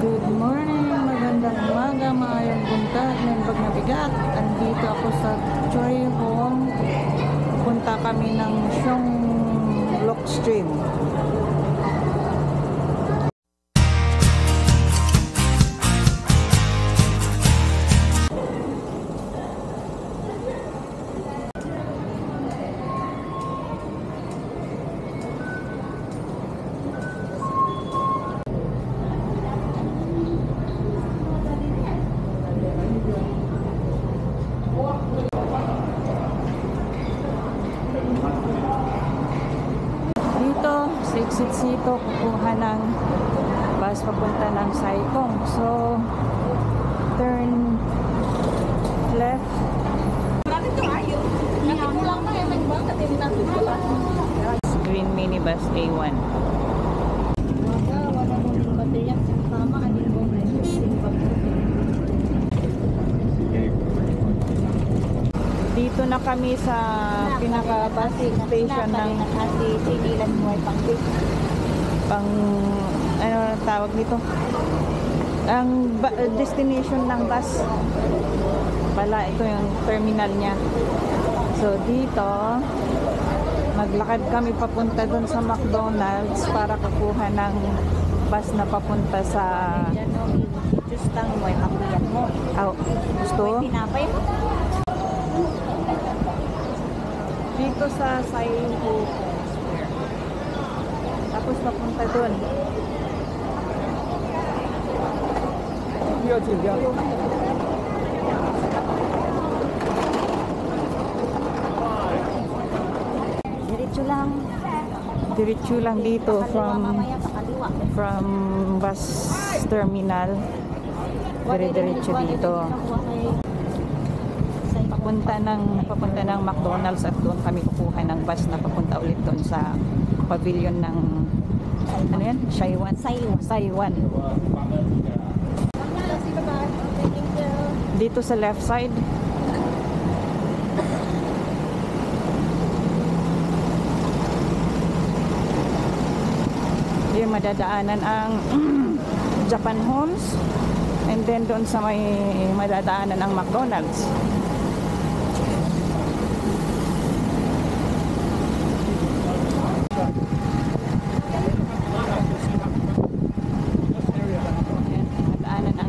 Good morning, magandang umaga, maayong buntag, nembag na bigat. Andito ako sa Choi Home. Punta kami ng Siong Lock Stream. Sa exit Sito, kukuha ng bus papunta ng Saikong. So, turn left. Green minibus A1. Dito na kami sa pinaka-bus station ng pang ano tawag nito, ang destination ng bus pala, ito yung terminal niya. So dito maglakad kami papunta dun sa McDonald's para kukuha ng bus na papunta sa Justang mo ay makuyat mo. Gusto? Pinapay dito sa Saihu. Tapos papunta doon. Diretso lang. Diretso lang dito from bus terminal. Diretso dito. Papunta ng McDonald's at doon kami kukuha ng bus na papunta ulit doon sa pavilion ng ano yan? Saiwan. Dito sa left side. Yung madadaanan ang Japan Homes, and then doon sa may madadaanan ang McDonald's.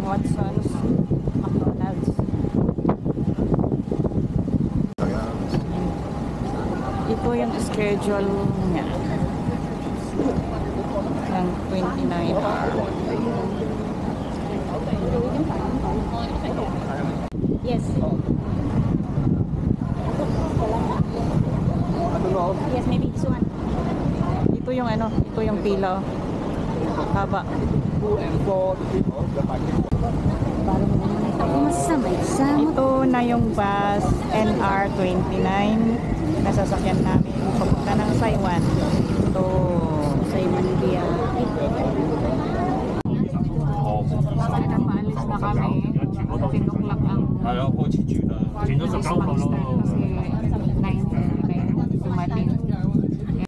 Watson's, McDonald's. Ito yung schedule niya ng 29 hours. Yes. Yes, maybe this one. Ito yung ano, ito yung pila. Haba. Ito na yung bus NR29 na sasakyan namin papunta ng Saiwan. Ito Saiwan Via. Maalis na kami. Tinuklak ang kasi 9 dumating.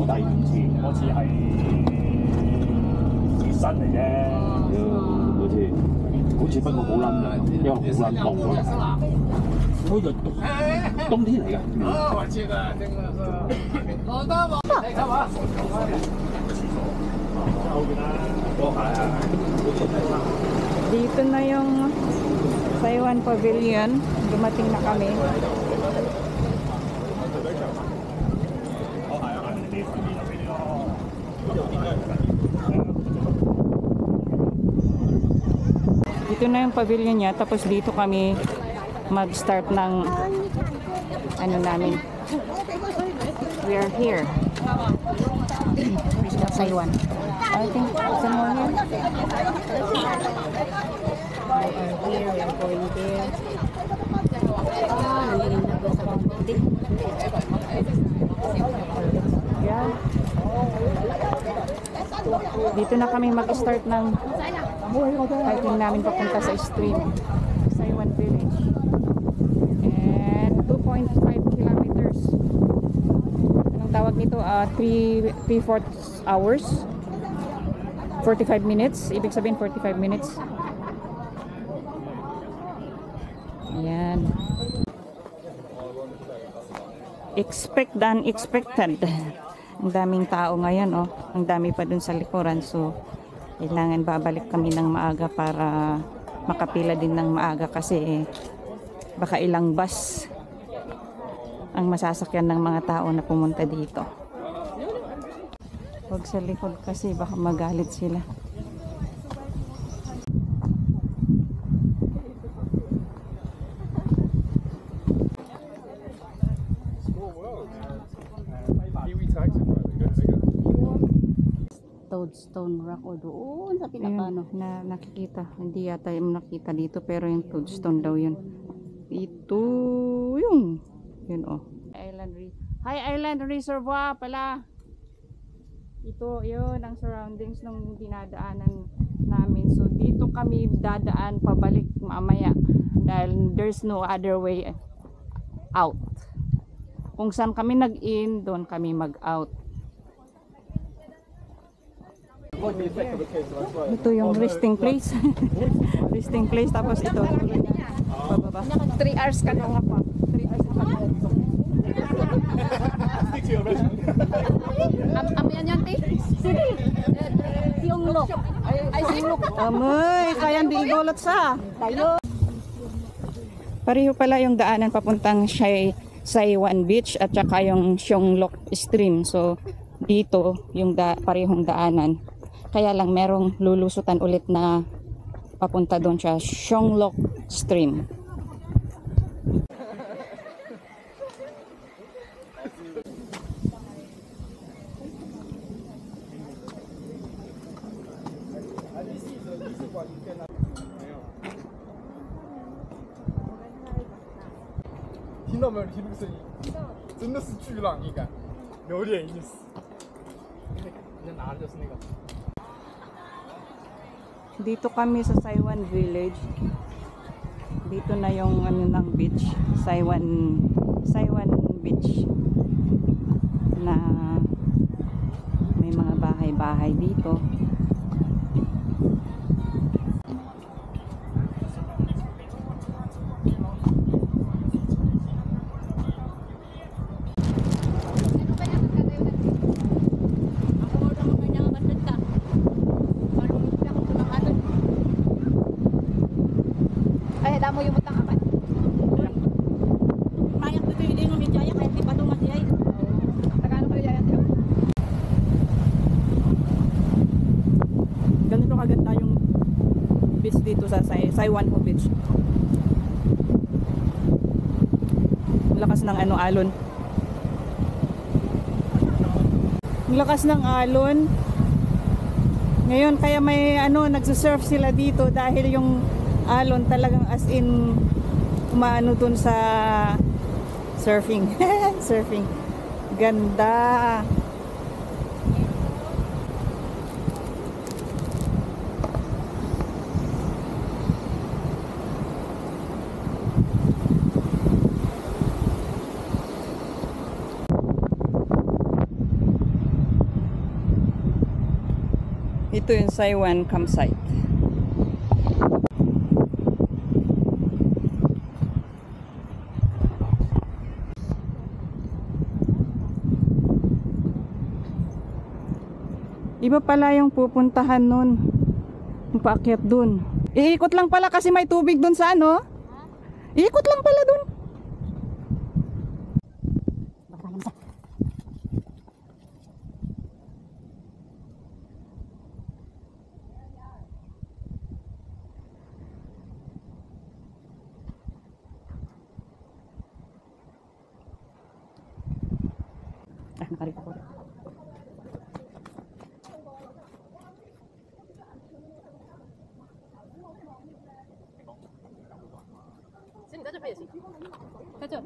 第五次，嗰次係熱身嚟啫，好似不過好冧嘅，因為好撚凍嗰日，好似冬天嚟嘅。我知啦，真係。我得喎，你睇下。Dito na yung Saiwan Pavilion. Dumating na kami. Dito na yung pavilion niya. Tapos dito kami mag-start ng ano namin. We are here. Saiwan. I think somewhere here. We are here. We are going there. Yeah. Dito na kami mag-start ng hiking namin papunta sa stream, Saiwan Village. And 2.5 kilometers. Anong tawag nito? 3/4 hours. 45 minutes. Ibig sabihin 45 minutes. Ayan. Expect the unexpected. Ang daming tao ngayon, oh. Ang dami pa dun sa likuran. So, kailangan babalik kami ng maaga para makapila din ng maaga kasi baka ilang bus ang masasakyan ng mga tao na pumunta dito. Huwag sa likod kasi baka magalit sila. Toadstone Rock o doon sa pinakano. Ayun, na nakikita. Hindi yata yung nakita dito pero yung toadstone daw yun. Ito yung yun oh. High Island Reservoir pala. Ito yun ang surroundings ng dinadaanan namin. So dito kami dadaan pabalik mamaya dahil there's no other way out. Kung saan kami nag-in, doon kami mag-out. Ito yung resting place. Resting place tapos ito. Bababa. 3 hours ka na nga pa. 3 hours na kami. Amihan yan, te. Sige. Siyong look. Ay, siyong look. Amoy, kaya di igolot sa. Tayo. Pareho pala yung daanan papuntang Saiwan Beach at saka yung Sionglok Stream. So dito yung parehong daanan. Kaya lang merong lulusutan ulit na papunta doon sa Sionglok Stream.听到没有？你听这个声音，真的是巨浪，应该有点意思。你拿的就是那个。 Dito kami sa Saiwan Village. Dito na yung ano ng beach, Saiwan Beach. Na may mga bahay-bahay dito. Ay, damo yung mutang apat. Mayak dito yung dingo ni Jaya, kaya di pa dumas Jaya. Tagalog kayo Jaya, tiyo? Ganito kaganda yung beach dito sa Saiwan Ho Beach. Ang lakas ng ano alon. Ang lakas ng alon. Ngayon kaya may ano nagsusurf sila dito dahil yung alon talagang as in umaano dun sa surfing. Surfing. Ganda. Ito yung Saiwan campsite. Iba pala yung pupuntahan nun. Yung paakyat dun. Iikot lang pala kasi may tubig dun sa ano. Iikot lang pala dun. Nakarito ko. Kacho.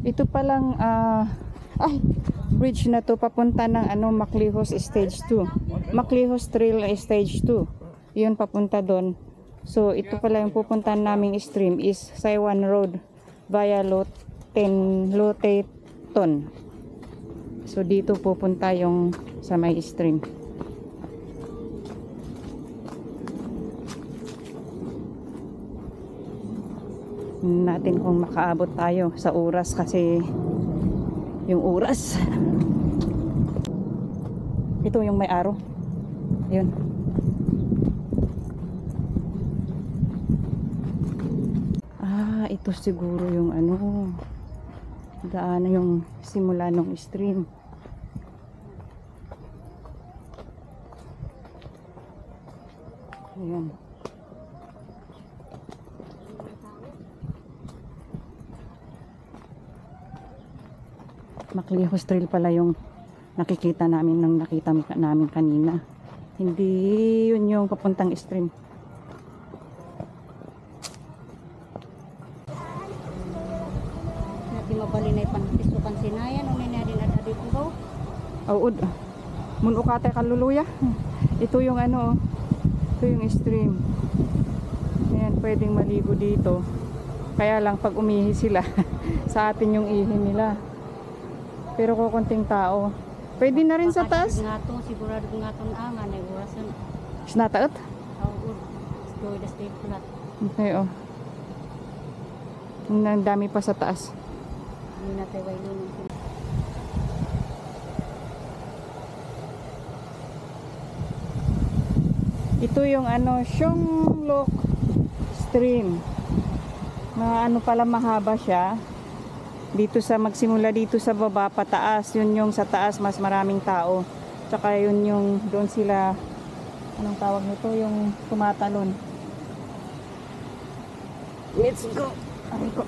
Ito palang bridge na to papunta ng Maclehos Stage 2. Maclehos Trail Stage 2. Yun papunta doon. So ito pala yung pupuntahan naming stream is Saiwan Road via Loteton. So dito pupunta yung sa may stream. Natin kung makaabot tayo sa oras kasi yung oras ito yung may araw yun. Ito siguro yung daan yung simula ng stream. Ayan. Maclehos Trail pala yung nakikita namin nakita namin kanina. Hindi yun yung papuntang stream. Di mabalinay panpisukan sinayan o na din ada dito ko. Awud. Mun ukate kaluluya. Ito yung ito yung stream. Ayan, pwedeng maligo dito. Kaya lang pag umihi sila, sa atin yung ihi nila. Pero kukunting tao. Pwede na rin sa taas. Ngato sigurado ngaton angan ay orasan. Snataot? Awud. Stoy the state flat. Okay, oh. Ang dami pa sa taas. Hindi natin waylo nung Ito yung Shonglok Stream. Pala mahaba siya. Dito magsimula dito sa baba pataas. Yun yung sa taas mas maraming tao. Tsaka yun yung doon sila anong tawag nito yung tumatalon. Let's go. Aray ko.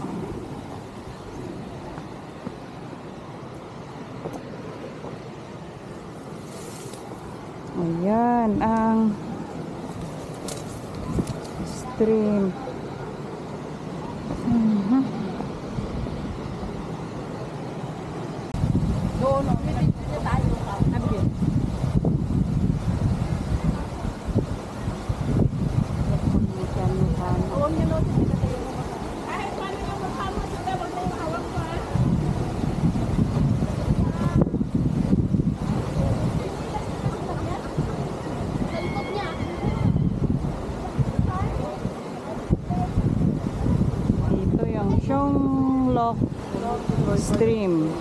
Ayan ang stream. Ito yung Shonglok Stream.